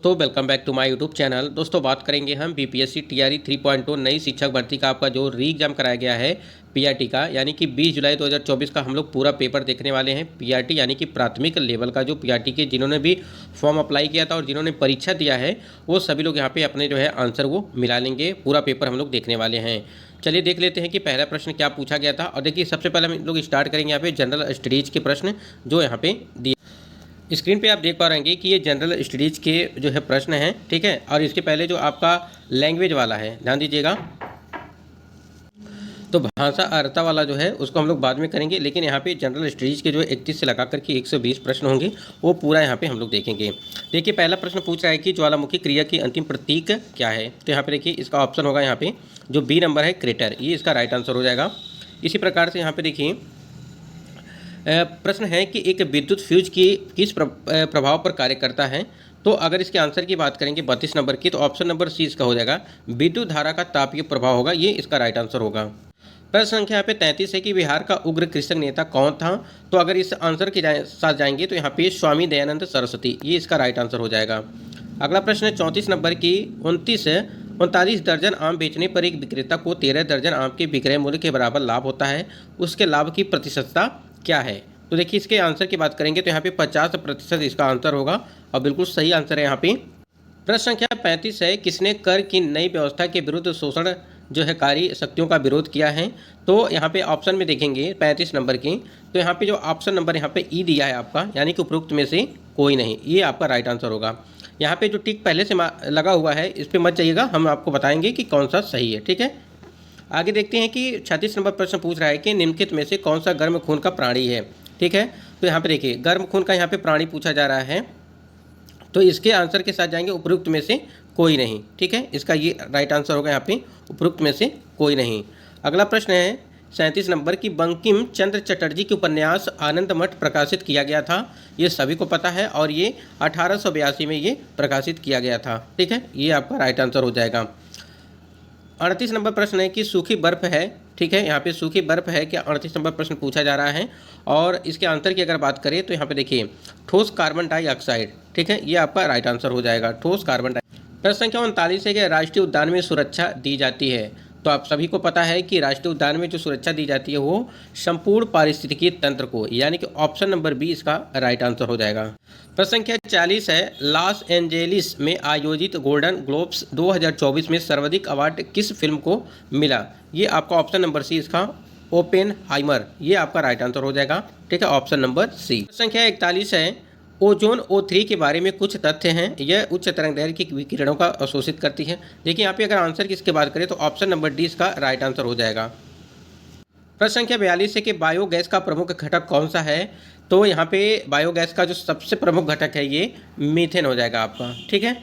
दोस्तों welcome back to my YouTube channel. दोस्तों बात करेंगे हम बीपीएससी टीआरई 3.0 नई शिक्षक भर्ती का आपका जो री एग्जाम कराया गया है पीआरटी का, यानी कि 20 जुलाई 2024 का हम लोग पूरा पेपर देखने वाले हैं। पीआरटी यानी कि प्राथमिक लेवल का जो पीआरटी के जिन्होंने भी फॉर्म अप्लाई किया था और जिन्होंने परीक्षा दिया है वो सभी लोग यहाँ पे अपने जो है आंसर वो मिला लेंगे। पूरा पेपर हम लोग देखने वाले हैं। चलिए देख लेते हैं कि पहला प्रश्न क्या पूछा गया था। और देखिए सबसे पहले हम लोग स्टार्ट करेंगे यहाँ पे जनरल स्टडीज के प्रश्न जो यहाँ पे दिए स्क्रीन पे आप देख पा रहे हैं कि ये जनरल स्टडीज के जो है प्रश्न हैं, ठीक है। और इसके पहले जो आपका लैंग्वेज वाला है, ध्यान दीजिएगा, तो भाषा अर्हता वाला जो है उसको हम लोग बाद में करेंगे, लेकिन यहाँ पे जनरल स्टडीज के जो 31 से लगा करके 120 प्रश्न होंगे वो पूरा यहाँ पे हम लोग देखेंगे। देखिए पहला प्रश्न पूछ रहा है कि ज्वालामुखी क्रिया की अंतिम प्रतीक क्या है। तो यहाँ पे देखिए इसका ऑप्शन होगा यहाँ पे जो बी नंबर है क्रेटर, ये इसका राइट आंसर हो जाएगा। इसी प्रकार से यहाँ पे देखिए प्रश्न है कि एक विद्युत फ्यूज की किस प्रभाव पर कार्य करता है। तो अगर इसके आंसर की बात करेंगे 32 नंबर की, तो ऑप्शन नंबर सी इसका हो जाएगा विद्युत धारा का तापीय प्रभाव होगा, ये इसका राइट आंसर होगा। प्रश्न संख्या यहाँ पे 33 है कि बिहार का उग्र कृषक नेता कौन था। तो अगर इस आंसर के साथ जाएंगे तो यहाँ पे स्वामी दयानंद सरस्वती, ये इसका राइट आंसर हो जाएगा। अगला प्रश्न है 34 नंबर की 39 दर्जन आम बेचने पर एक विक्रेता को 13 दर्जन आम के विक्रय मूल्य के बराबर लाभ होता है, उसके लाभ की प्रतिशतता क्या है। तो देखिए इसके आंसर की बात करेंगे तो यहाँ पे 50% इसका आंसर होगा और बिल्कुल सही आंसर है यहाँ पे। प्रश्न संख्या 35 है किसने कर की नई व्यवस्था के विरुद्ध शोषण जो है कारी शक्तियों का विरोध किया है। तो यहाँ पे ऑप्शन में देखेंगे 35 नंबर की, तो यहाँ पे जो ऑप्शन नंबर यहाँ पे ई दिया है आपका, यानी कि उपरोक्त में से कोई नहीं, ये आपका राइट आंसर होगा। यहाँ पे जो टिक पहले से लगा हुआ है इस पर मत जाइएगा, हम आपको बताएंगे कि कौन सा सही है, ठीक है। आगे देखते हैं कि 36 नंबर प्रश्न पूछ रहा है कि निम्नलिखित में से कौन सा गर्म खून का प्राणी है, ठीक है। तो यहाँ पे देखिए गर्म खून का यहाँ पे प्राणी पूछा जा रहा है, तो इसके आंसर के साथ जाएंगे उपरोक्त में से कोई नहीं, ठीक है। इसका ये राइट आंसर होगा यहाँ पे उपरोक्त में से कोई नहीं। अगला प्रश्न है 37 नंबर की बंकिम चंद्र चटर्जी के उपन्यास आनंद मठ प्रकाशित किया गया था। ये सभी को पता है और ये 1882 में ये प्रकाशित किया गया था, ठीक है। ये आपका राइट आंसर हो जाएगा। 38 नंबर प्रश्न है कि सूखी बर्फ है, ठीक है। यहाँ पे सूखी बर्फ है क्या, 38 नंबर प्रश्न पूछा जा रहा है। और इसके आंसर की अगर बात करें तो यहाँ पे देखिए ठोस कार्बन डाइऑक्साइड, ठीक है, ये आपका राइट आंसर हो जाएगा, ठोस कार्बन डाइऑक्साइड। प्रश्न संख्या 39 है कि राष्ट्रीय उद्यान में सुरक्षा दी जाती है। तो आप सभी को पता है कि राष्ट्रीय उद्यान में जो सुरक्षा दी जाती है वो संपूर्ण पारिस्थितिकी तंत्र को, यानी कि ऑप्शन नंबर बी इसका राइट आंसर हो जाएगा। प्रश्न संख्या 40 है लॉस एंजेलिस में आयोजित गोल्डन ग्लोब्स 2024 में सर्वाधिक अवार्ड किस फिल्म को मिला। ये आपका ऑप्शन नंबर सी इसका ओपेनहाइमर, ये आपका राइट आंसर हो जाएगा, ठीक है, ऑप्शन नंबर सी। संख्या 41 है ओजोन O3 के बारे में कुछ तथ्य हैं। यह उच्च तरंगदैर्घ्य की विकिरणों का अवशोषित करती है। देखिए यहाँ पे अगर आंसर किसके बात करें तो ऑप्शन नंबर डी इसका राइट आंसर हो जाएगा। प्रश्न संख्या 42 है कि बायोगैस का प्रमुख घटक कौन सा है। तो यहाँ पे बायोगैस का जो सबसे प्रमुख घटक है ये मीथेन हो जाएगा आपका, ठीक है।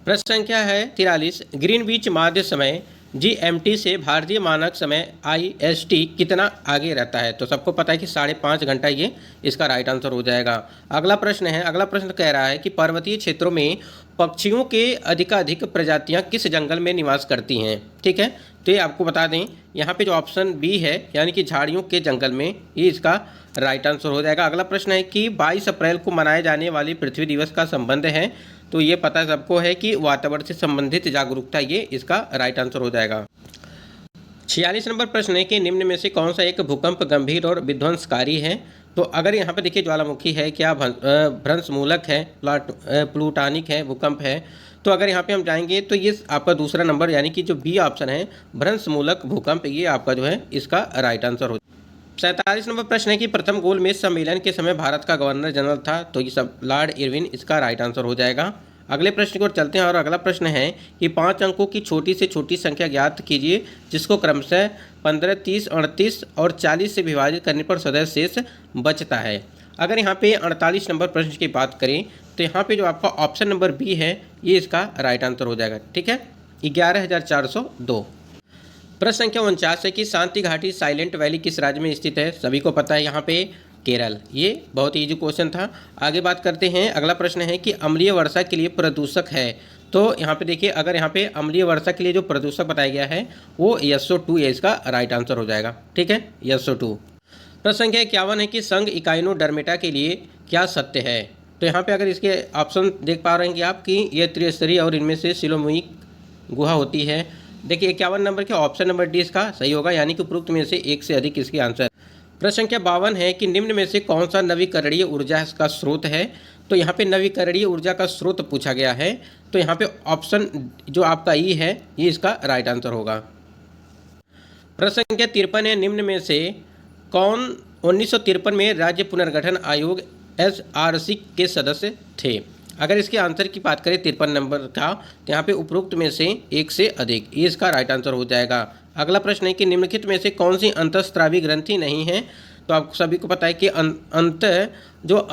प्रश्न संख्या है 43 ग्रीनविच माध्य समय GMT से भारतीय मानक समय IST कितना आगे रहता है। तो सबको पता है कि 5.5 घंटा, ये इसका राइट आंसर हो जाएगा। अगला प्रश्न है, अगला प्रश्न कह रहा है कि पर्वतीय क्षेत्रों में पक्षियों के अधिकाधिक प्रजातियां किस जंगल में निवास करती हैं, ठीक है। तो ये आपको बता दें यहाँ पे जो ऑप्शन बी है यानी कि झाड़ियों के जंगल में, ये इसका राइट आंसर हो जाएगा। अगला प्रश्न है कि 22 अप्रैल को मनाए जाने वाली पृथ्वी दिवस का संबंध है। तो ये पता सबको है कि वातावरण से संबंधित जागरूकता, ये इसका राइट आंसर हो जाएगा। 46 नंबर प्रश्न है कि निम्न में से कौन सा एक भूकंप गंभीर और विध्वंसकारी है। तो अगर यहाँ पे देखिए ज्वालामुखी है क्या, भ्रंशमूलक है, प्लूटानिक है, भूकंप है। तो अगर यहाँ पे हम जाएंगे तो ये आपका दूसरा नंबर यानी कि जो बी ऑप्शन है भ्रंशमूलक भूकंप, ये आपका जो है इसका राइट आंसर हो। 47 नंबर प्रश्न है कि प्रथम गोलमेज सम्मेलन के समय भारत का गवर्नर जनरल था। तो ये सब लॉर्ड इरविन, इसका राइट आंसर हो जाएगा। अगले प्रश्न की ओर चलते हैं और अगला प्रश्न है कि 5 अंकों की छोटी से छोटी संख्या ज्ञात कीजिए जिसको क्रमशः 15, 30, 38 और 40 से विभाजित करने पर सदैव शेष बचता है। अगर यहाँ पे 48 नंबर प्रश्न की बात करें तो यहाँ पे जो आपका ऑप्शन नंबर बी है ये इसका राइट आंसर हो जाएगा, ठीक है, 11,402। प्रश्न संख्या 49 है कि शांति घाटी साइलेंट वैली किस राज्य में स्थित है। सभी को पता है यहाँ पे केरल, ये बहुत ईजी क्वेश्चन था। आगे बात करते हैं, अगला प्रश्न है कि अम्लीय वर्षा के लिए प्रदूषक है। तो यहाँ पे देखिए अगर यहाँ पे अम्लीय वर्षा के लिए जो प्रदूषक बताया गया है वो SO2, ये इसका राइट आंसर हो जाएगा, ठीक है, SO2। प्रश्न संख्या 51 है कि संघ इकाइनोडर्मेटा के लिए क्या सत्य है। तो यहाँ पे अगर इसके ऑप्शन देख पा रहे हैं कि आप कि ये त्रिस्तरीय और इनमें से सिलोमुइक गुहा होती है। देखिए 51 नंबर के ऑप्शन नंबर डी इसका सही होगा, यानी कि उपरोक्त में से एक से अधिक इसके आंसर। प्रश्न संख्या 52 है कि निम्न में से कौन सा नवीकरणीय ऊर्जा का स्रोत है। तो यहाँ पे नवीकरणीय ऊर्जा का स्रोत पूछा गया है, तो यहाँ पे ऑप्शन जो आपका ई है ये इसका राइट आंसर होगा। प्रश्न संख्या 53 है, निम्न में से कौन 1953 में राज्य पुनर्गठन आयोग SRC के सदस्य थे। अगर इसके आंसर की बात करें 53 नंबर का, तो यहाँ पे उपरोक्त में से एक से अधिक, ये इसका राइट आंसर हो जाएगा। अगला प्रश्न है कि निम्नलिखित में से कौन सी अंतःस्रावी ग्रंथि नहीं है। तो आप सभी को पता है कि अंत जो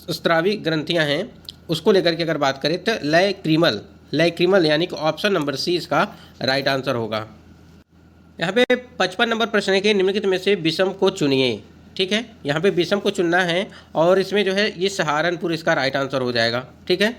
स्रावी ग्रंथियाँ हैं उसको लेकर के अगर बात करें तो लैक्रिमल यानी कि ऑप्शन नंबर सी इसका राइट आंसर होगा। यहाँ पे 55 नंबर प्रश्न है कि निम्नलिखित में से विषम को चुनिए। ठीक है, यहाँ पे विषम को चुनना है और इसमें जो है ये सहारनपुर इसका राइट आंसर हो जाएगा। ठीक है,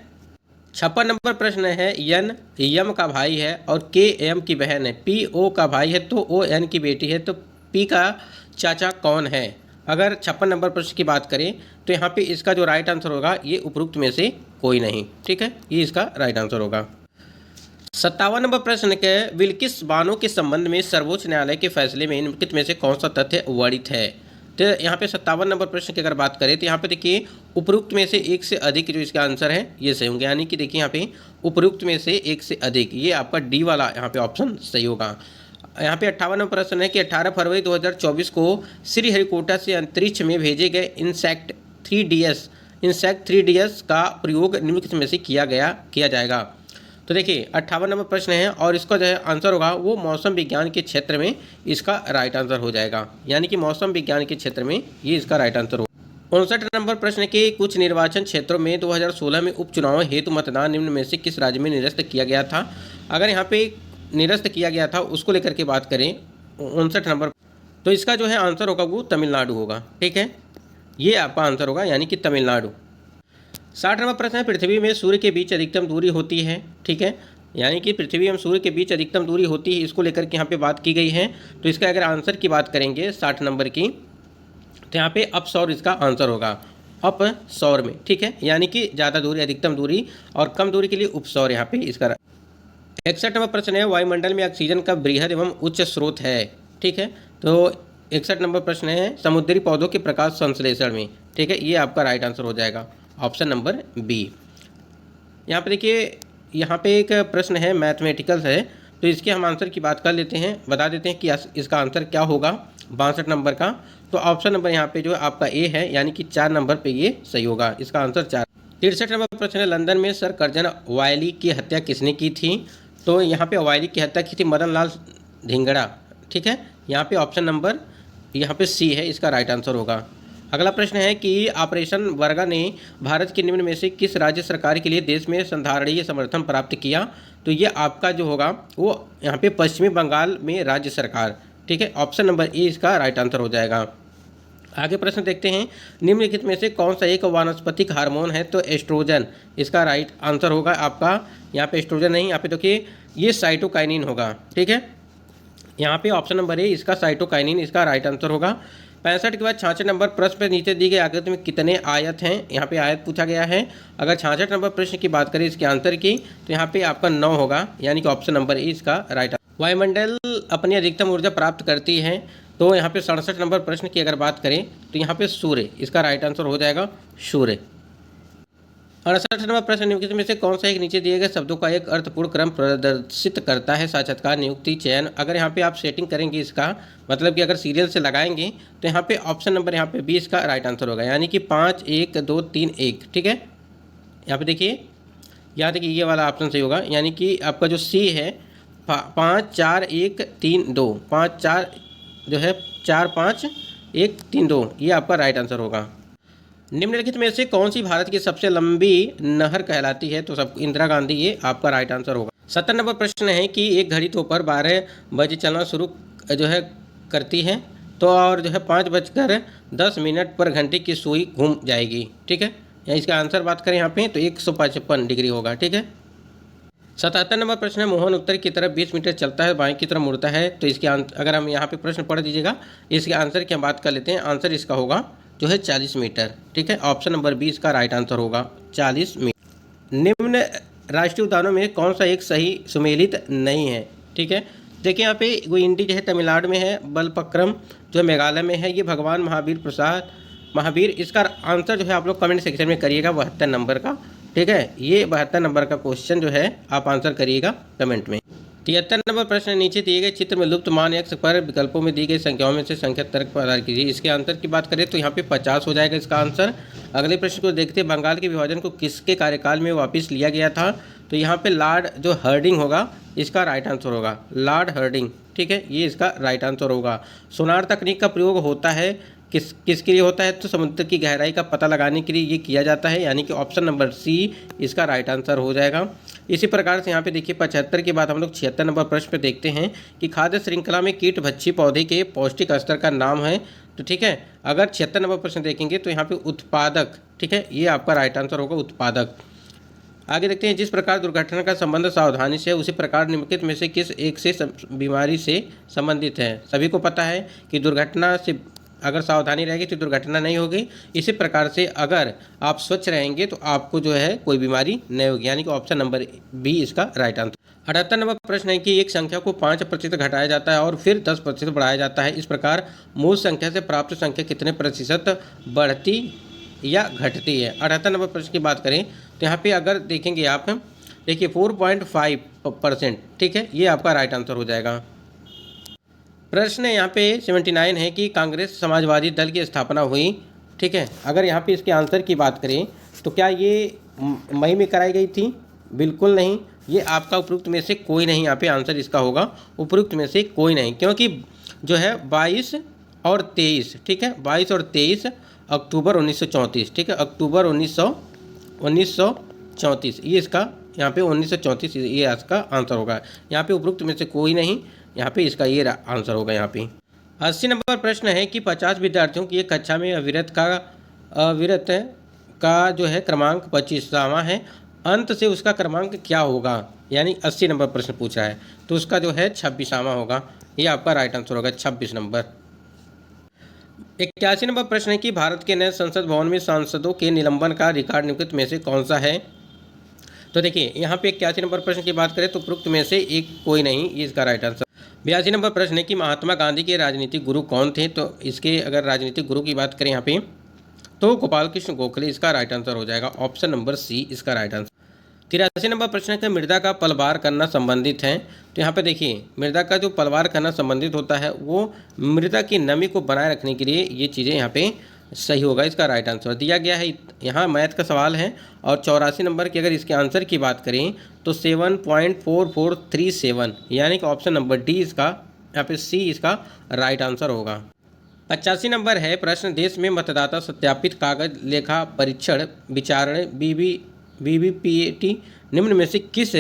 56 नंबर प्रश्न है, यन यम का भाई है और के एम की बहन है, पी ओ का भाई है तो ओ एन की बेटी है, तो पी का चाचा कौन है। अगर 56 नंबर प्रश्न की बात करें तो यहाँ पे इसका जो राइट आंसर होगा ये उपरोक्त में से कोई नहीं। ठीक है, ये इसका राइट आंसर होगा। 57 नंबर प्रश्न के बिल्किस बानो के संबंध में सर्वोच्च न्यायालय के फैसले में निम्नलिखित में से कौन सा तथ्य वर्णित है। तो यहाँ पे 57 नंबर प्रश्न की अगर बात करें तो यहाँ पे देखिए उपरोक्त में से एक से अधिक जो इसका आंसर है ये सही होंगे, यानी कि देखिए यहाँ पे उपरोक्त में से एक से अधिक, ये आपका डी वाला यहाँ पे ऑप्शन सही होगा। यहाँ पे 58 नंबर प्रश्न है कि 18 फरवरी 2024 को श्रीहरिकोटा से अंतरिक्ष में भेजे गए इनसेक्ट 3DS का प्रयोग निम्नलिखित में से किया जाएगा। तो देखिए 58 नंबर प्रश्न है और इसका जो है आंसर होगा वो मौसम विज्ञान के क्षेत्र में इसका राइट आंसर हो जाएगा, यानी कि मौसम विज्ञान के क्षेत्र में ये इसका राइट आंसर होगा। 59 नंबर प्रश्न के कुछ निर्वाचन क्षेत्रों में 2016 में उपचुनाव हेतु मतदान निम्न में से किस राज्य में निरस्त किया गया था। अगर यहाँ पे निरस्त किया गया था उसको लेकर के बात करें 59 नंबर, तो इसका जो है आंसर होगा वो तमिलनाडु होगा। ठीक है, ये आपका आंसर होगा, यानी कि तमिलनाडु। 60 नंबर प्रश्न है, पृथ्वी में सूर्य के बीच अधिकतम दूरी होती है। ठीक है, यानी कि पृथ्वी एवं सूर्य के बीच अधिकतम दूरी होती है, इसको लेकर के यहाँ पे बात की गई है। तो इसका अगर आंसर की बात करेंगे 60 नंबर की, तो यहाँ पे अपसौर इसका आंसर होगा, अपसौर में। ठीक है, यानी कि ज़्यादा दूरी अधिकतम दूरी और कम दूरी के लिए उपसौर यहाँ पे इसका। 61 नंबर प्रश्न है, वायुमंडल में ऑक्सीजन का बृहद एवं उच्च स्रोत है। ठीक है, तो 61 नंबर प्रश्न है, समुद्री पौधों के प्रकाश संश्लेषण में। ठीक है, ये आपका राइट आंसर हो जाएगा, ऑप्शन नंबर बी। यहाँ पे देखिए यहाँ पे एक प्रश्न है मैथमेटिकल है, तो इसके हम आंसर की बात कर लेते हैं, बता देते हैं कि इसका आंसर क्या होगा 62 नंबर का। तो ऑप्शन नंबर यहाँ पे जो है आपका ए है, यानी कि 4 नंबर पे ये सही होगा, इसका आंसर 4। 63 नंबर प्रश्न है, लंदन में सर कर्जन वायली की हत्या किसने की थी। तो यहाँ पे वायली की हत्या की थी मदन लाल धिंगड़ा। ठीक है, यहाँ पे ऑप्शन नंबर यहाँ पे सी है, इसका राइट आंसर होगा। अगला प्रश्न है कि ऑपरेशन वर्गा ने भारत के निम्न में से किस राज्य सरकार के लिए देश में संधारणीय समर्थन प्राप्त किया। तो ये आपका जो होगा वो यहाँ पे पश्चिमी बंगाल में राज्य सरकार। ठीक है, ऑप्शन नंबर ए इसका राइट आंसर हो जाएगा। आगे प्रश्न देखते हैं, निम्नलिखित में से कौन सा एक वानस्पतिक हार्मोन है। तो एस्ट्रोजन इसका राइट आंसर होगा आपका। यहाँ पे एस्ट्रोजन नहीं, यहाँ पे देखिए ये साइटोकाइनिन होगा। ठीक है, यहाँ पे ऑप्शन नंबर ए इसका साइटोकाइनिन इसका राइट आंसर होगा। 65 के बाद 66 नंबर प्रश्न पे नीचे दी गई आकृति में कितने आयत हैं। यहाँ पे आयत पूछा गया है। अगर 66 नंबर प्रश्न की बात करें इसके आंसर की, तो यहाँ पे आपका 9 होगा, यानी कि ऑप्शन नंबर ए इसका राइट आंसर। वायुमंडल अपनी अधिकतम ऊर्जा प्राप्त करती है। तो यहाँ पे 67 नंबर प्रश्न की अगर बात करें तो यहाँ पे सूर्य इसका राइट आंसर हो जाएगा, सूर्य। 68 नंबर प्रश्न निम्नलिखित में से कौन सा एक नीचे दिए गए शब्दों का एक अर्थपूर्ण क्रम प्रदर्शित करता है। साक्षात्कार, नियुक्ति, चयन। अगर यहाँ पे आप सेटिंग करेंगे इसका मतलब कि अगर सीरियल से लगाएंगे तो यहाँ पे ऑप्शन नंबर यहाँ पे 20 का राइट आंसर होगा, यानी कि 5 1 2 3 1। ठीक है, यहाँ पे देखिए ये वाला ऑप्शन सही होगा, यानी कि आपका जो सी है 5 4 1 3 2, 5 4 जो है 4 5 1 3 2, ये आपका राइट आंसर होगा। निम्नलिखित में से कौन सी भारत की सबसे लंबी नहर कहलाती है। तो सब इंदिरा गांधी, ये आपका राइट आंसर होगा। 70 नंबर प्रश्न है कि एक घड़ी दोपहर 12 बजे चलना शुरू जो है करती है, तो और जो है 5:10 पर घंटे की सुई घूम जाएगी। ठीक है, या इसका आंसर बात करें यहाँ पे तो 155 डिग्री होगा। ठीक है, 77 नंबर प्रश्न है, मोहन उत्तर की तरफ 20 मीटर चलता है, बाएं की तरफ मुड़ता है। तो इसके अगर हम यहाँ पे प्रश्न पढ़ दीजिएगा, इसके आंसर की हम बात कर लेते हैं। आंसर इसका होगा जो है 40 मीटर। ठीक है, ऑप्शन नंबर बी इसका राइट आंसर होगा 40 मीटर। निम्न राष्ट्रीय उद्यानों में कौन सा एक सही सुमेलित नहीं है? ठीक है, देखिए यहाँ पे गुइंडी जो है तमिलनाडु में है, बलपक्रम जो मेघालय में है, ये भगवान महावीर इसका आंसर जो है आप लोग कमेंट सेक्शन में करिएगा 72 नंबर का। ठीक है, ये 72 नंबर का क्वेश्चन जो है आप आंसर करिएगा कमेंट में। 73 नंबर प्रश्न, नीचे दिए गए चित्र में लुप्त मान x पर विकल्पों में दी गई संख्याओं में से संख्या तर्क पर आधार कीजिए। इसके आंसर की बात करें तो यहाँ पे 50 हो जाएगा इसका आंसर। अगले प्रश्न को देखते हैं, बंगाल के विभाजन को किसके कार्यकाल में वापस लिया गया था? तो यहाँ पे लॉर्ड जो हर्डिंग होगा इसका राइट आंसर होगा, लॉर्ड हर्डिंग। ठीक है, ये इसका राइट आंसर होगा। सोनार तकनीक का प्रयोग होता है किसके लिए होता है? तो समुद्र की गहराई का पता लगाने के लिए ये किया जाता है, यानी कि ऑप्शन नंबर सी इसका राइट आंसर हो जाएगा। इसी प्रकार से यहाँ पे देखिए 75 के बाद हम लोग 76 नंबर प्रश्न पे देखते हैं कि खाद्य श्रृंखला में कीट भक्षी पौधे के पौष्टिक स्तर का नाम है। तो ठीक है, अगर 76 नंबर प्रश्न देखेंगे तो यहाँ पे उत्पादक, ठीक है, ये आपका राइट आंसर होगा उत्पादक। आगे देखते हैं, जिस प्रकार दुर्घटना का संबंध सावधानी से है उसी प्रकार निम्नलिखित में से किस एक से बीमारी से संबंधित है? सभी को पता है कि दुर्घटना से अगर सावधानी रहेगी तो दुर्घटना नहीं होगी, इसी प्रकार से अगर आप स्वच्छ रहेंगे तो आपको जो है कोई बीमारी नहीं होगी, यानी कि ऑप्शन नंबर बी इसका राइट आंसर। 78 नंबर प्रश्न है कि एक संख्या को 5% घटाया जाता है और फिर 10% बढ़ाया जाता है, इस प्रकार मूल संख्या से प्राप्त संख्या कितने प्रतिशत बढ़ती या घटती है? 78 नंबर प्रश्न की बात करें तो यहाँ पे अगर देखेंगे आप, देखिए 4.5%। ठीक है, ये आपका राइट आंसर हो जाएगा। प्रश्न यहाँ पे 79 है कि कांग्रेस समाजवादी दल की स्थापना हुई। ठीक है, अगर यहाँ पे इसके आंसर की बात करें तो क्या ये मई में कराई गई थी? बिल्कुल नहीं, ये आपका उपयुक्त में से कोई नहीं, यहाँ पे आंसर इसका होगा उपयुक्त में से कोई नहीं, क्योंकि जो है 22 और 23, ठीक है, 22 और 23 अक्टूबर 1934, ठीक है, अक्टूबर 1934 ये इसका यहाँ पे 1934 ये इसका आंसर होगा। यहाँ पे उपयुक्त में से कोई नहीं, यहाँ पे इसका ये आंसर होगा। यहाँ पे 80 नंबर प्रश्न है कि 50 विद्यार्थियों की एक कक्षा में अविरत का जो है क्रमांक 25वां है, अंत से उसका क्रमांक क्या होगा? यानी 80 नंबर प्रश्न पूछा है तो उसका जो है 26वां होगा, ये आपका राइट आंसर होगा 26 नंबर। 81 नंबर प्रश्न है कि भारत के नए संसद भवन में सांसदों के निलंबन का रिकॉर्ड निम्नलिखित में से कौन सा है? तो देखिए यहाँ पे 81 नंबर प्रश्न की बात करें तो उपयुक्त में से एक कोई नहीं, ये इसका राइट आंसर। 82 नंबर प्रश्न है कि महात्मा गांधी के राजनीतिक गुरु कौन थे? तो इसके अगर राजनीतिक गुरु की बात करें यहाँ पे तो गोपाल कृष्ण गोखले इसका राइट आंसर हो जाएगा, ऑप्शन नंबर सी इसका राइट आंसर। 83 नंबर प्रश्न है कि मृदा का पलवार करना संबंधित है। तो यहाँ पे देखिए मृदा का जो पलवार करना संबंधित होता है वो मृदा की नमी को बनाए रखने के लिए ये चीज़ें यहाँ पे सही होगा, इसका राइट आंसर दिया गया है। यहाँ मैथ का सवाल है और 84 नंबर की अगर इसके आंसर की बात करें तो 7.4437, यानी कि ऑप्शन नंबर डी इसका यहाँ पे सी इसका राइट आंसर होगा। 85 नंबर है प्रश्न, देश में मतदाता सत्यापित कागज लेखा परीक्षण विचारण BBPAT निम्न में से किस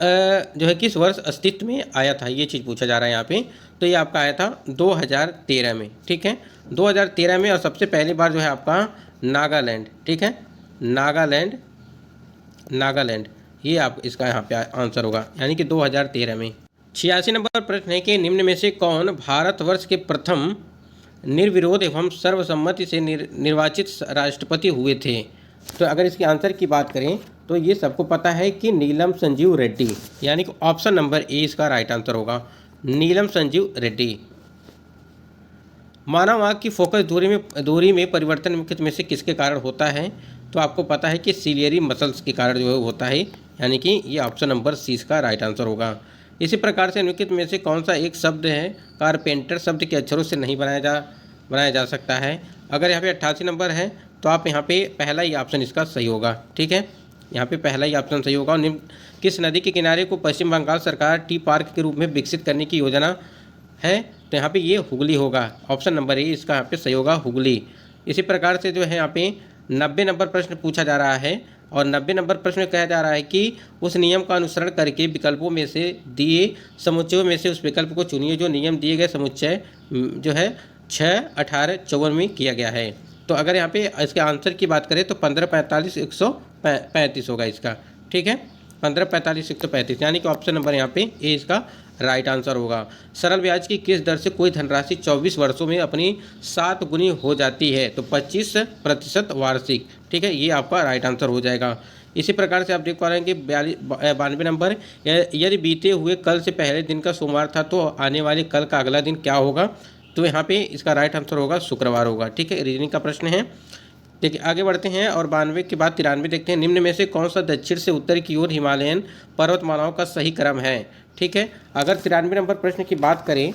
जो है किस वर्ष अस्तित्व में आया था? ये चीज़ पूछा जा रहा है यहाँ पे। तो ये आपका आया था 2013 में, ठीक है, 2013 में, और सबसे पहली बार जो है आपका नागालैंड, ठीक है, नागालैंड ये आप इसका यहाँ पे आंसर होगा, यानी कि 2013 में। 86 नंबर प्रश्न है कि निम्न में से कौन भारतवर्ष के प्रथम निर्विरोध एवं सर्वसम्मति से निर्वाचित राष्ट्रपति हुए थे? तो अगर इसके आंसर की बात करें तो ये सबको पता है कि नीलम संजीव रेड्डी, यानी कि ऑप्शन नंबर ए इसका राइट आंसर होगा, नीलम संजीव रेड्डी। मानव आँख की फोकस दूरी में परिवर्तन निम्नलिखित में से किसके कारण होता है? तो आपको पता है कि सिलियरी मसल्स के कारण जो है होता है, यानी कि ये ऑप्शन नंबर सी इसका राइट आंसर होगा। इसी प्रकार से निम्नलिखित में से कौन सा एक शब्द है कारपेंटर शब्द के अक्षरों से नहीं बनाया जा सकता है? अगर यहाँ पे 88 नंबर है तो आप यहाँ पे पहला ही ऑप्शन इसका सही होगा, ठीक है, यहाँ पे पहला ही ऑप्शन सही होगा। और किस नदी के किनारे को पश्चिम बंगाल सरकार टी पार्क के रूप में विकसित करने की योजना है? तो यहाँ पे ये हुगली होगा, ऑप्शन नंबर ए इसका यहाँ पे सही होगा, हुगली। इसी प्रकार से जो है यहाँ पे 90 नंबर प्रश्न पूछा जा रहा है और 90 नंबर प्रश्न कहा जा रहा है कि उस नियम का अनुसरण करके विकल्पों में से दिए समुच्चयों में से उस विकल्प को चुनिए जो नियम दिए गए समुच्चय जो है 6, 18, 54 में किया गया है। तो अगर यहाँ पे इसके आंसर की बात करें तो 15, 45, 135 होगा इसका, ठीक है। 1545 135, यानी कि ऑप्शन नंबर यहाँ पे ए इसका राइट आंसर होगा। सरल ब्याज की किस दर से कोई धनराशि 24 वर्षों में अपनी 7 गुनी हो जाती है? तो 25% वार्षिक। ठीक है, ये आपका राइट आंसर हो जाएगा। इसी प्रकार से आप देख पा रहे हैं कि 92 नंबर, यदि बीते हुए कल से पहले दिन का सोमवार था तो आने वाले कल का अगला दिन क्या होगा? तो यहाँ पे इसका राइट आंसर होगा शुक्रवार होगा। ठीक है, रीजनिंग का प्रश्न है। देखिए आगे बढ़ते हैं और 92 के बाद 93 देखते हैं। निम्न में से कौन सा दक्षिण से उत्तर की ओर हिमालयन पर्वतमालाओं का सही क्रम है? ठीक है, अगर 93 नंबर प्रश्न की बात करें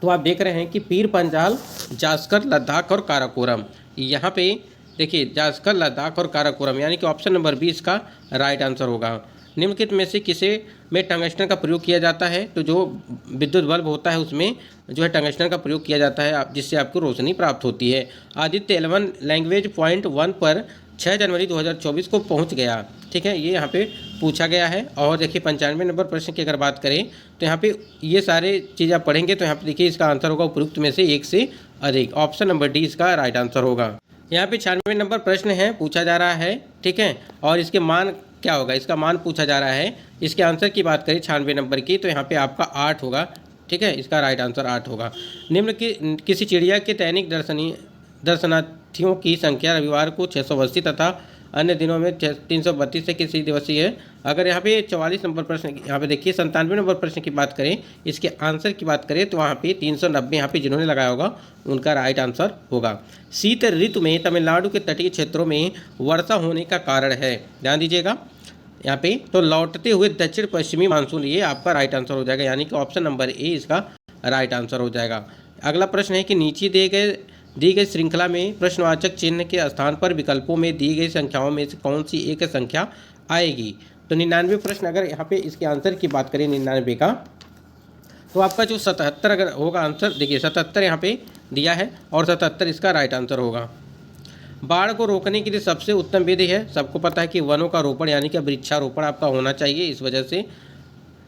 तो आप देख रहे हैं कि पीर पंजाल, जास्कर, लद्दाख और काराकोरम। यहाँ पे देखिए जास्कर, लद्दाख और काराकोरम, यानी कि ऑप्शन नंबर 20 का राइट आंसर होगा। निम्नलिखित में से किसे में टंगस्टन का प्रयोग किया जाता है? तो जो विद्युत बल्ब होता है उसमें जो है टंगस्टन का प्रयोग किया जाता है, जिससे आपको रोशनी प्राप्त होती है। आदित्य 11 लैंग्वेज पॉइंट 1 पर 6 जनवरी 2024 को पहुंच गया। ठीक है, ये यहाँ पे पूछा गया है। और देखिए 95 नंबर प्रश्न की अगर बात करें तो यहाँ पे ये सारे चीज़ आप पढ़ेंगे तो यहाँ पे देखिए इसका आंसर होगा उपयुक्त में से एक से अधिक। ऑप्शन नंबर डी इसका राइट आंसर होगा। यहाँ पे 96 नंबर प्रश्न है, पूछा जा रहा है। ठीक है, और इसके मान क्या होगा? इसका मान पूछा जा रहा है। इसके आंसर की बात करें 96 नंबर की तो यहाँ पे आपका 8 होगा। ठीक है, इसका राइट आंसर 8 होगा। निम्न की किसी चिड़िया के दैनिक दर्शनार्थियों की संख्या रविवार को 680 तथा अन्य दिनों में 332 से किसी दिवसीय है? अगर यहाँ पे 44 नंबर प्रश्न, यहाँ पे देखिए 97 नंबर प्रश्न की बात करें, इसके आंसर की बात करें तो वहाँ पे 390 यहाँ पे जिन्होंने लगाया होगा उनका राइट आंसर होगा। शीत ऋतु में तमिलनाडु के तटीय क्षेत्रों में वर्षा होने का कारण है, ध्यान दीजिएगा यहाँ पे, तो लौटते हुए दक्षिण पश्चिमी मानसून, ये आपका राइट आंसर हो जाएगा, यानी कि ऑप्शन नंबर ए इसका राइट आंसर हो जाएगा। अगला प्रश्न है कि नीचे दी गई श्रृंखला में प्रश्नवाचक चिन्ह के स्थान पर विकल्पों में दी गई संख्याओं में से कौन सी एक संख्या आएगी? तो 99 प्रश्न, अगर यहाँ पे इसके आंसर की बात करें 99 का, तो आपका जो 77 अगर होगा आंसर, देखिए 77 यहाँ पे दिया है और 77 इसका राइट आंसर होगा। बाढ़ को रोकने के लिए सबसे उत्तम विधि है, सबको पता है कि वनों का रोपण, यानी कि वृक्षारोपण आपका होना चाहिए। इस वजह से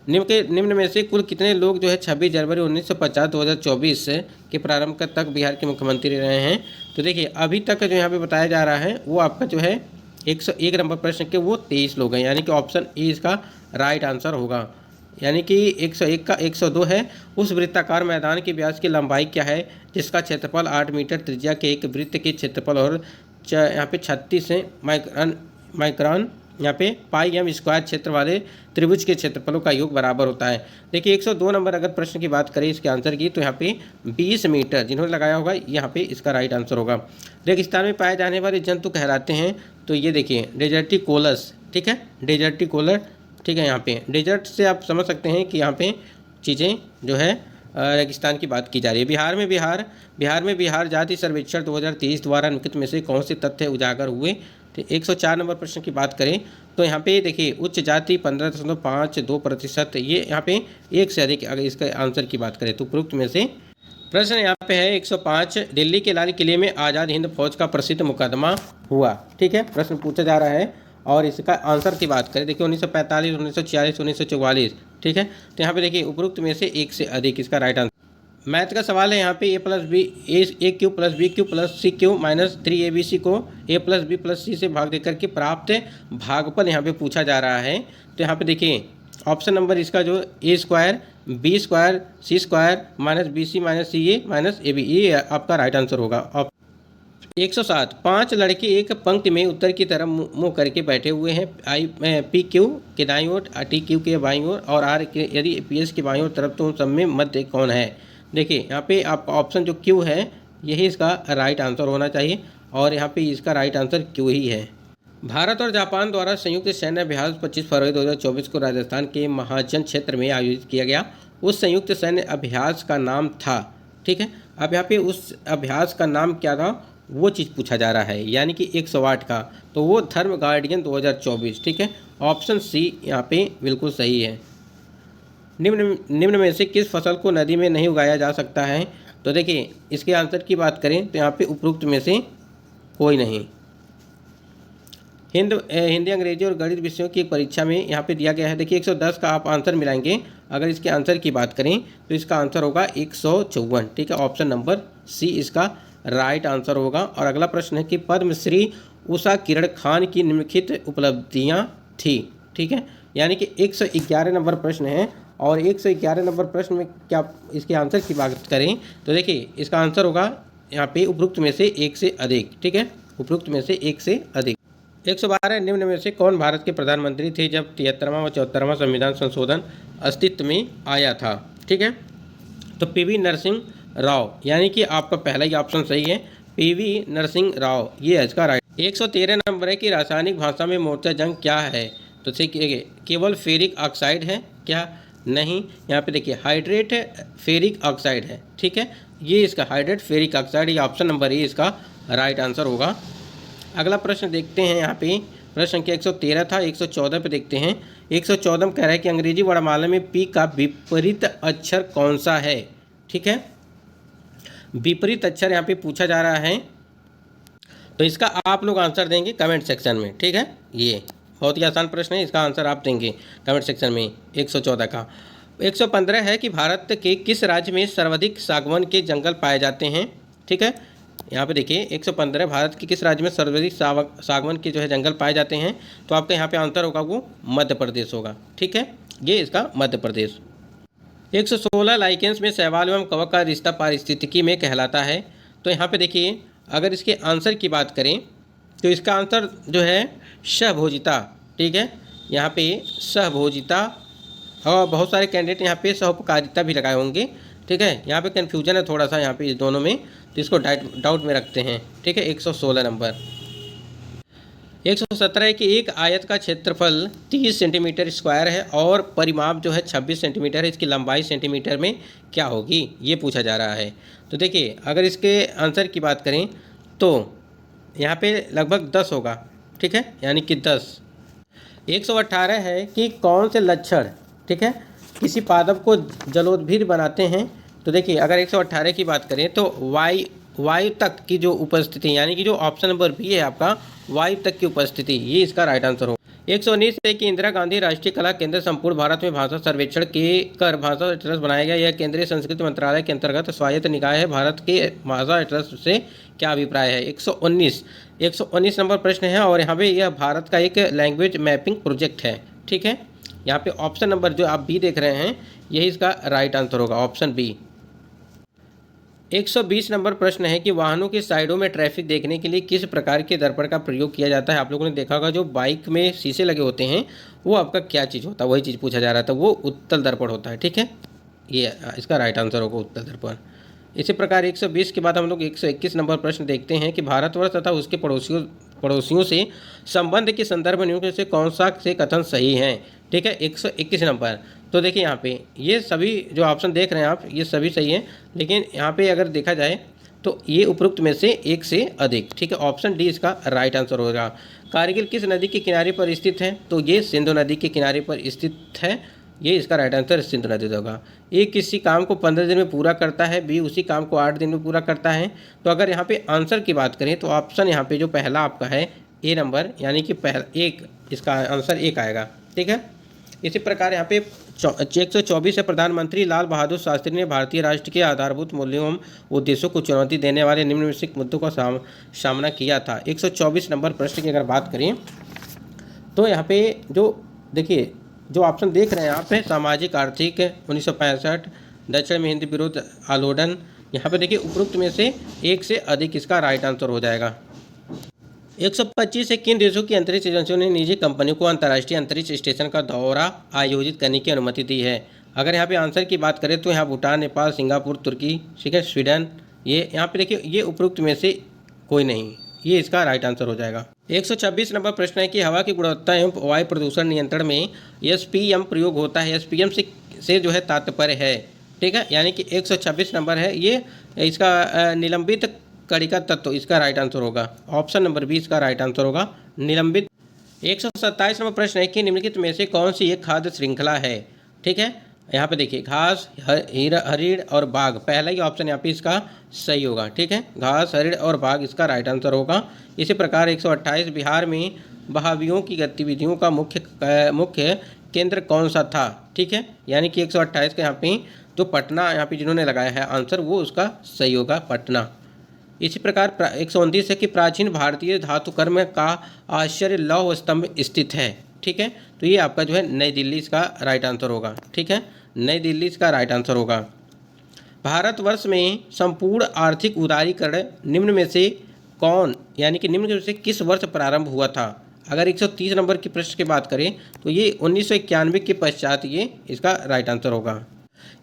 निम्न में से कुल कितने लोग जो है 26 जनवरी 1950 2024 के प्रारंभ तक बिहार के मुख्यमंत्री रहे हैं? तो देखिए अभी तक जो यहाँ पे बताया जा रहा है वो आपका जो है 101 नंबर प्रश्न के वो 23 लोग हैं, यानी कि ऑप्शन ए इसका राइट आंसर होगा। यानी कि 101 का 102 है। उस वृत्ताकार मैदान के व्यास की लंबाई क्या है जिसका क्षेत्रफल 8 मीटर, त्रिज्या के एक वृत्त के क्षेत्रफल और यहाँ पे 36 माइक्रोन यहाँ पे पाई एम स्क्वायर क्षेत्र वाले त्रिभुज के क्षेत्रफलों का योग बराबर होता है? देखिए 102 नंबर अगर प्रश्न की बात करें इसके आंसर की तो यहाँ पे 20 मीटर जिन्होंने लगाया होगा यहाँ पे इसका राइट आंसर होगा। रेगिस्तान में पाए जाने वाले जंतु कहलाते हैं? तो ये देखिए डेजर्टिकोलस। ठीक है, डेजर्टिकोलर। ठीक है, यहाँ पे डेजर्ट से आप समझ सकते हैं कि यहाँ पे चीज़ें जो है रेगिस्तान की बात की जा रही है। बिहार में बिहार जाति सर्वेक्षण 2023 द्वारा निम्नलिखित में से कौन से तथ्य उजागर हुए? तो 104 नंबर प्रश्न की बात करें तो यहाँ पे देखिए उच्च जाति 15.52%, ये यहाँ पे एक से अधिक। अगर इसका आंसर की बात करें तो उपरोक्त में से प्रश्न यहाँ पे है 105, दिल्ली के लाल किले में आज़ाद हिंद फौज का प्रसिद्ध मुकदमा हुआ। ठीक है, प्रश्न पूछा जा रहा है और इसका आंसर की बात करें देखिए 1945, 1946, 1944। ठीक है, तो यहाँ पे देखिए उपरोक्त में से एक से अधिक इसका राइट आंसर। मैथ का सवाल है यहाँ पे a cube plus b cube plus c cube minus 3abc को a plus b plus c से भाग देकर के प्राप्त भागफल यहाँ पे पूछा जा रहा है। तो यहाँ पे देखिए ऑप्शन नंबर इसका जो a square B square C square minus B C minus C A minus A B, ये आपका राइट आंसर होगा। 107, 5 लड़के एक पंक्ति में उत्तर की तरफ मुँह करके बैठे हुए हैं। पी क्यू के दाईं ओर, टी क्यू के बाईं ओर और आर के यदि पी एस की बाईं ओर तरफ, तो उन सब में मध्य कौन है? देखिए यहाँ पे आपका ऑप्शन जो क्यू है यही इसका राइट आंसर होना चाहिए और यहाँ पे इसका राइट आंसर क्यू ही है। भारत और जापान द्वारा संयुक्त सैन्य अभ्यास 25 फरवरी 2024 को राजस्थान के महाजन क्षेत्र में आयोजित किया गया। उस संयुक्त सैन्य अभ्यास का नाम था? ठीक है, अब यहाँ पे उस अभ्यास का नाम क्या था वो चीज़ पूछा जा रहा है, यानी कि 108 का, तो वो धर्म गार्डियन 2024। ठीक है, ऑप्शन सी यहाँ पे बिल्कुल सही है। निम्न में से किस फसल को नदी में नहीं उगाया जा सकता है? तो देखिए इसके आंसर की बात करें तो यहाँ पे उपरोक्त में से कोई नहीं। हिंदी, अंग्रेजी और गणित विषयों की परीक्षा में यहाँ पे दिया गया है। देखिए 110 का आप आंसर मिलाएंगे, अगर इसके आंसर की बात करें तो इसका आंसर होगा 154। ठीक है, ऑप्शन नंबर सी इसका राइट आंसर होगा। और अगला प्रश्न है कि पद्मश्री उषा किरण खान की निम्नलिखित उपलब्धियाँ थी? ठीक है, यानी कि 111 नंबर प्रश्न है। और 111 नंबर प्रश्न में क्या इसके आंसर की बात करें तो देखिए इसका आंसर होगा यहाँ पे उपरोक्त में से एक से अधिक। ठीक है, उपरोक्त में से एक से अधिक। 112 निम्न में से कौन भारत के प्रधानमंत्री थे जब 73वां व 74वां संविधान संशोधन अस्तित्व में आया था? ठीक है, तो पीवी नरसिंह राव, यानी कि आपका पहला ही ऑप्शन सही है, पीवी नरसिंह राव, ये है इसका राइट। 113 नंबर है कि रासायनिक भाषा में मोर्चा जंग क्या है? तो देखिए केवल फेरिक ऑक्साइड है क्या? नहीं, यहाँ पे देखिए हाइड्रेट फेरिक ऑक्साइड है। ठीक है, ये इसका हाइड्रेट फेरिक ऑक्साइड, ये ऑप्शन नंबर ए इसका राइट आंसर होगा। अगला प्रश्न देखते हैं, यहाँ पे प्रश्न संख्या 113 था, 114 पे देखते हैं। 114 में कह रहा है कि अंग्रेजी वर्णमाला में पी का विपरीत अक्षर कौन सा है? ठीक है, विपरीत अक्षर यहाँ पे पूछा जा रहा है, तो इसका आप लोग आंसर देंगे कमेंट सेक्शन में। ठीक है, ये बहुत ही आसान प्रश्न है, इसका आंसर आप देंगे कमेंट सेक्शन में 114 का। 115 है कि भारत के किस राज्य में सर्वाधिक सागवान के जंगल पाए जाते हैं? ठीक है, यहाँ पे देखिए 115 भारत के किस राज्य में सर्वाधिक सागवान के जो है जंगल पाए जाते हैं? तो आपका यहाँ पे आंसर होगा वो मध्य प्रदेश होगा। ठीक है, ये इसका मध्य प्रदेश। 116 लाइकेंस में शैवाल एवं कवक का रिश्ता पारिस्थितिकी में कहलाता है। तो यहाँ पे देखिए अगर इसके आंसर की बात करें तो इसका आंसर जो है सहभोजिता। ठीक है, यहाँ पे सहभोजिता, और बहुत सारे कैंडिडेट यहाँ पे सहोपकारिता भी लगाए होंगे। ठीक है, यहाँ पे कन्फ्यूजन है थोड़ा सा यहाँ पे इस दोनों में, तो इसको डाउट में रखते हैं। ठीक है, 116 नंबर। 117 है कि एक आयत का क्षेत्रफल 30 सेंटीमीटर स्क्वायर है और परिमाप जो है 26 सेंटीमीटर है, इसकी लंबाई सेंटीमीटर में क्या होगी, ये पूछा जा रहा है। तो देखिए अगर इसके आंसर की बात करें तो यहाँ पे लगभग 10 होगा। ठीक है, यानी कि 10। 118 है कि कौन से लक्षण, ठीक है, किसी पादप को जलोदभीर बनाते हैं? तो देखिए अगर 118 की बात करें तो वायु तक की जो उपस्थिति, यानी कि जो ऑप्शन नंबर बी है आपका, वायु तक की उपस्थिति, ये इसका राइट आंसर होगा। 119 है कि इंदिरा गांधी राष्ट्रीय कला केंद्र संपूर्ण भारत में भाषा सर्वेक्षण के कर भाषा एटलस बनाया गया। यह केंद्रीय संस्कृति मंत्रालय के अंतर्गत स्वायत्त निकाय है। भारत के भाषा एटलस से क्या अभिप्राय है? 119 नंबर प्रश्न है, और यहाँ पे यह भारत का एक लैंग्वेज मैपिंग प्रोजेक्ट है। ठीक है, यहाँ पे ऑप्शन नंबर जो आप बी देख रहे हैं यही इसका राइट आंसर होगा, ऑप्शन बी। 120 नंबर प्रश्न है कि वाहनों की साइडों में ट्रैफिक देखने के लिए किस प्रकार के दर्पण का प्रयोग किया जाता है? आप लोगों ने देखा होगा जो बाइक में शीशे लगे होते हैं वो आपका क्या चीज़ होता है, वही चीज़ पूछा जा रहा था, वो उत्तल दर्पण होता है। ठीक है, ये इसका राइट आंसर होगा उत्तल दर्पण। इसी प्रकार 120 के बाद हम लोग 121 नंबर प्रश्न देखते हैं कि भारतवर्ष तथा उसके पड़ोसियों से संबंध के संदर्भ में से कौन सा से कथन सही है? ठीक है, 121 नंबर। तो देखिए यहाँ पे ये सभी जो ऑप्शन देख रहे हैं आप, ये सभी सही हैं, लेकिन यहाँ पे अगर देखा जाए तो ये उपरोक्त में से एक से अधिक। ठीक है, ऑप्शन डी इसका राइट आंसर होगा। कारगिल किस नदी के किनारे पर स्थित है? तो ये सिंधु नदी के किनारे पर स्थित है, ये इसका राइट आंसर सिंधु नदी होगा। ए किसी काम को 15 दिन में पूरा करता है, बी उसी काम को 8 दिन में पूरा करता है। तो अगर यहाँ पे आंसर की बात करें तो ऑप्शन यहाँ पे जो पहला आपका है ए नंबर, यानी कि पहला एक, इसका आंसर एक आएगा। ठीक है, इसी प्रकार यहाँ पे 124 है, प्रधानमंत्री लाल बहादुर शास्त्री ने भारतीय राष्ट्र के आधारभूत मूल्यों एवं उद्देश्यों को चुनौती देने वाले निम्नलिखित मुद्दों का सामना किया था। 124 नंबर प्रश्न की अगर बात करें तो यहाँ पे जो देखिए जो ऑप्शन देख रहे हैं आप है सामाजिक आर्थिक 1965, दक्षिण में हिंद विरोध आलोड़न, यहाँ पे देखिए उपरोक्त में से एक से अधिक इसका राइट आंसर हो जाएगा। 125 है किन देशों की अंतरिक्ष एजेंसियों ने निजी कंपनियों को अंतर्राष्ट्रीय अंतरिक्ष स्टेशन का दौरा आयोजित करने की अनुमति दी है? अगर यहाँ पे आंसर की बात करें तो यहाँ भूटान, नेपाल, सिंगापुर, तुर्की, ठीक है, स्वीडन, ये यहाँ पे देखिए ये उपरोक्त में से कोई नहीं, ये इसका राइट आंसर हो जाएगा। 126 नंबर प्रश्न है कि हवा की गुणवत्ता एवं वायु प्रदूषण नियंत्रण में SPM प्रयोग होता है। SPM से जो है तात्पर्य है, ठीक है, यानी कि 126 नंबर है, ये इसका निलंबित कणिका तत्व, इसका राइट आंसर होगा, ऑप्शन नंबर बी इसका राइट आंसर होगा, निलंबित। 127 नंबर प्रश्न है कि निम्नलिखित में से कौन सी एक खाद्य श्रृंखला है? ठीक है, यहाँ पे देखिए घास, हरिण और बाघ, पहला ही ऑप्शन यहाँ पे इसका सही होगा। ठीक है, घास, हरिण और बाघ इसका राइट आंसर होगा। इसी प्रकार 128 बिहार में बहावियों की गतिविधियों का मुख्य केंद्र कौन सा था? ठीक है, यानी कि 128 का यहाँ पे जो पटना यहाँ पे जिन्होंने लगाया है आंसर वो उसका सही होगा, पटना। इसी प्रकार 129 है कि प्राचीन भारतीय धातुकर्म का आश्चर्य लौह स्तंभ स्थित है। ठीक ठीक है। तो ये आपका जो है नई दिल्ली इसका राइट आंसर होगा, ठीक है, नई दिल्ली इसका राइट आंसर होगा। भारतवर्ष में संपूर्ण आर्थिक उदारीकरण निम्न में से कौन, यानी कि निम्न में से किस वर्ष प्रारंभ हुआ था? अगर 130 नंबर की प्रश्न की बात करें तो ये 1991 के पश्चात ये इसका राइट आंसर होगा।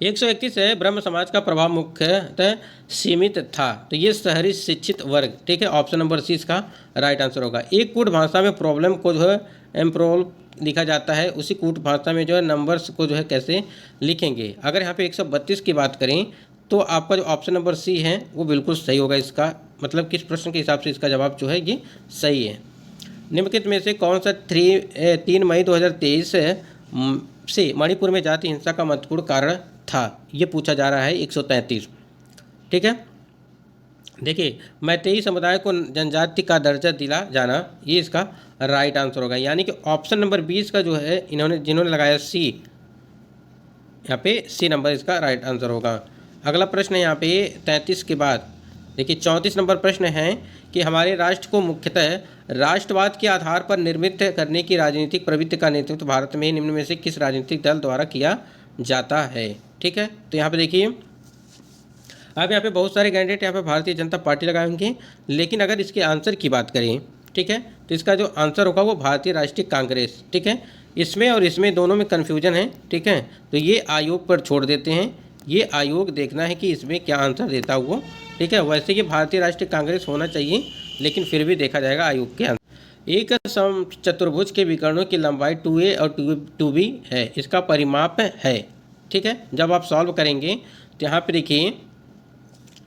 131 है, ब्रह्म समाज का प्रभाव मुख्यतः सीमित था, तो ये शहरी शिक्षित वर्ग, ठीक है, ऑप्शन नंबर सी इसका राइट आंसर होगा। एक कूट भाषा में प्रॉब्लम को जो है एम्प्रोल लिखा जाता है, उसी कूट भाषा में जो है नंबर्स को जो है कैसे लिखेंगे? अगर यहाँ पे 132 की बात करें तो आपका जो ऑप्शन नंबर सी है वो बिल्कुल सही होगा। इसका मतलब किस प्रश्न के हिसाब से इसका जवाब जो है ये सही है। निम्नलिखित में से कौन सा 3 मई 2023 से मणिपुर में जाति हिंसा का महत्वपूर्ण कारण था? ये पूछा जा रहा है 133, ठीक है। देखिए, मैतेई समुदाय को जनजाति का दर्जा दिला जाना, ये इसका राइट आंसर होगा, यानी कि ऑप्शन नंबर 20 का जो है जिन्होंने लगाया सी, यहाँ पे सी नंबर इसका राइट आंसर होगा। अगला प्रश्न है यहाँ पे 33 के बाद, देखिए 34 नंबर प्रश्न है कि हमारे राष्ट्र को मुख्यतः राष्ट्रवाद के आधार पर निर्मित करने की राजनीतिक प्रवृत्ति का नेतृत्व भारत में निम्न में से किस राजनीतिक दल द्वारा किया जाता है? ठीक है, तो यहाँ पे देखिए अब यहाँ पे बहुत सारे कैंडिडेट यहाँ पे भारतीय जनता पार्टी लगाए होंगे, लेकिन अगर इसके आंसर की बात करें, ठीक है, तो इसका जो आंसर होगा वो भारतीय राष्ट्रीय कांग्रेस, ठीक है। इसमें और इसमें दोनों में कन्फ्यूजन है, ठीक है, तो ये आयोग पर छोड़ देते हैं, ये आयोग देखना है कि इसमें क्या आंसर देता वो, ठीक है। वैसे ये भारतीय राष्ट्रीय कांग्रेस होना चाहिए, लेकिन फिर भी देखा जाएगा आयोग के आंसर। एक समचतुर्भुज के विकर्णों की लंबाई 2a और 2b है, इसका परिमाप है, ठीक है। जब आप सॉल्व करेंगे तो यहाँ पे देखिए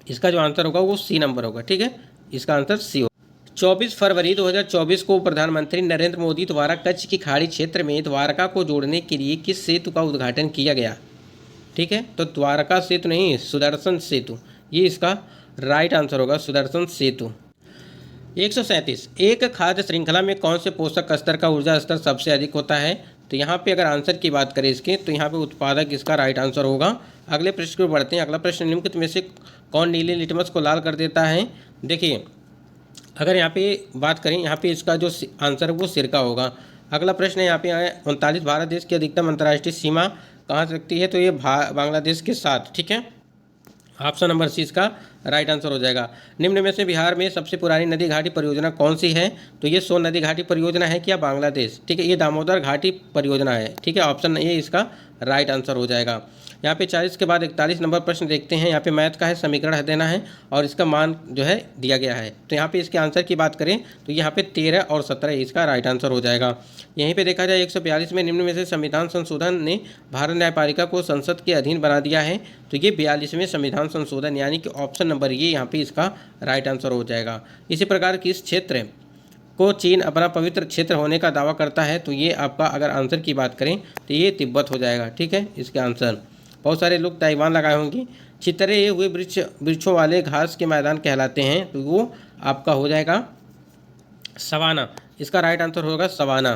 इसका जो आंसर होगा वो सी नंबर होगा, ठीक है, इसका आंसर सी होगा। 24 फरवरी 2024 को प्रधानमंत्री नरेंद्र मोदी द्वारा कच्छ की खाड़ी क्षेत्र में द्वारका को जोड़ने के लिए किस सेतु का उद्घाटन किया गया? ठीक है, तो द्वारका सेतु नहीं, सुदर्शन सेतु, ये इसका राइट आंसर होगा, सुदर्शन सेतु। 137, एक खाद्य श्रृंखला में कौन से पोषक स्तर का ऊर्जा स्तर सबसे अधिक होता है? तो यहाँ पे अगर आंसर की बात करें इसके, तो यहाँ पे उत्पादक इसका राइट आंसर होगा। अगले प्रश्न को बढ़ते हैं। अगला प्रश्न, निम्नलिखित में से कौन नीले लिटमस को लाल कर देता है? देखिए, अगर यहाँ पे बात करें, यहाँ पे इसका जो आंसर है वो सिरका होगा। अगला प्रश्न है यहाँ पे 39, भारत देश की अधिकतम अंतर्राष्ट्रीय सीमा कहाँ से लगती है? तो ये बांग्लादेश के साथ, ठीक है, ऑप्शन नंबर सी इसका राइट आंसर हो जाएगा। निम्न में से बिहार में सबसे पुरानी नदी घाटी परियोजना कौन सी है? तो ये सोन नदी घाटी परियोजना है क्या बांग्लादेश, ठीक है, ये दामोदर घाटी परियोजना है, ठीक है, ऑप्शन ए इसका राइट आंसर हो जाएगा। यहाँ पे 40 के बाद 41 नंबर प्रश्न देखते हैं। यहाँ पे मैथ का है, समीकरण देना है और इसका मान जो है दिया गया है। तो यहाँ पे इसके आंसर की बात करें तो यहाँ पे 13 और 17 इसका राइट आंसर हो जाएगा। यहीं पे देखा जाए 142 में निम्न में से संविधान संशोधन ने भारत न्यायपालिका को संसद के अधीन बना दिया है, तो ये 42वें संविधान संशोधन, यानी कि ऑप्शन नंबर ये यहाँ पे इसका राइट आंसर हो जाएगा। इसी प्रकार किस क्षेत्र को चीन अपना पवित्र क्षेत्र होने का दावा करता है? तो ये आपका अगर आंसर की बात करें तो ये तिब्बत हो जाएगा, ठीक है, इसके आंसर। बहुत सारे लोग ताइवान लगाए होंगे। छितरे हुए वृक्षों वाले घास के मैदान कहलाते हैं, तो वो आपका हो जाएगा सवाना, इसका राइट आंसर होगा सवाना।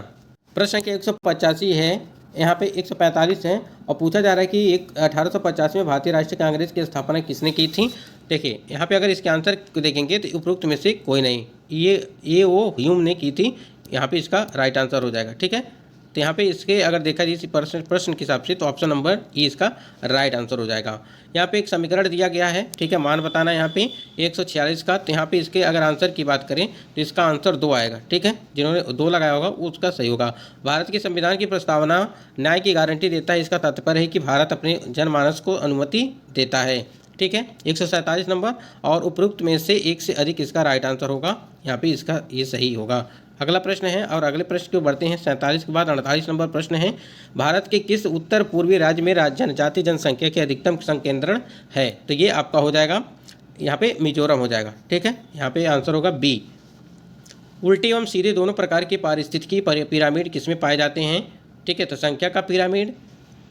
प्रश्न के 185 है, यहाँ पे 145 है और पूछा जा रहा है कि 1850 में भारतीय राष्ट्रीय कांग्रेस की स्थापना किसने की थी? देखिए, यहाँ पे अगर इसके आंसर को देखेंगे तो उपरोक्त में से कोई नहीं, ये वो ह्यूम ने की थी, यहाँ पे इसका राइट आंसर हो जाएगा, ठीक है। तो यहाँ पे इसके अगर देखा जाए इसी प्रश्न के हिसाब से तो ऑप्शन नंबर ई इसका राइट आंसर हो जाएगा। यहाँ पे एक समीकरण दिया गया है, ठीक है, मान बताना है यहाँ पे 146 का। तो यहाँ पे इसके अगर आंसर की बात करें तो इसका आंसर 2 आएगा, ठीक है, जिन्होंने 2 लगाया होगा उसका सही होगा। भारत के संविधान की प्रस्तावना न्याय की गारंटी देता है, इसका तात्पर्य है कि भारत अपने जनमानस को अनुमति देता है, ठीक है। 147 नंबर और उपरोक्त में से एक से अधिक इसका राइट आंसर होगा, यहाँ पे इसका ये सही होगा। अगला प्रश्न है और अगले प्रश्न को बढ़ते हैं। 47 के बाद 48 नंबर प्रश्न है, भारत के किस उत्तर पूर्वी राज्य में जनजाति जनसंख्या के अधिकतम संकेंद्रण है? तो ये आपका हो जाएगा यहाँ पे मिजोरम हो जाएगा, ठीक है, यहाँ पे आंसर होगा बी। उल्टी एवं सीधे दोनों प्रकार की पारिस्थितिकी पिरामिड किसमें पाए जाते हैं? ठीक है, तो संख्या का पिरामिड,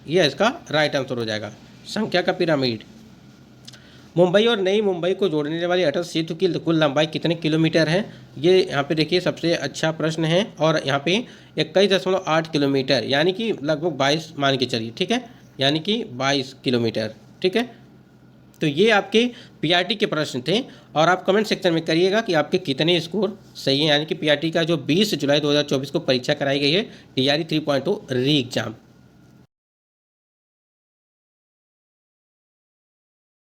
ये इसका राइट आंसर हो जाएगा, संख्या का पिरामिड। मुंबई और नई मुंबई को जोड़ने वाली अटल सेतु की कुल लंबाई कितने किलोमीटर है? ये यहाँ पे देखिए सबसे अच्छा प्रश्न है और यहाँ पे 21.8 किलोमीटर, यानी कि लगभग 22 मान के चलिए, ठीक है, यानी कि 22 किलोमीटर, ठीक है। तो ये आपके पीआरटी के प्रश्न थे और आप कमेंट सेक्शन में करिएगा कि आपके कितने स्कोर सही हैं, यानी कि पीआरटी का जो 20 जुलाई 2024 को परीक्षा कराई गई है टीआरई 3.0 री एग्जाम।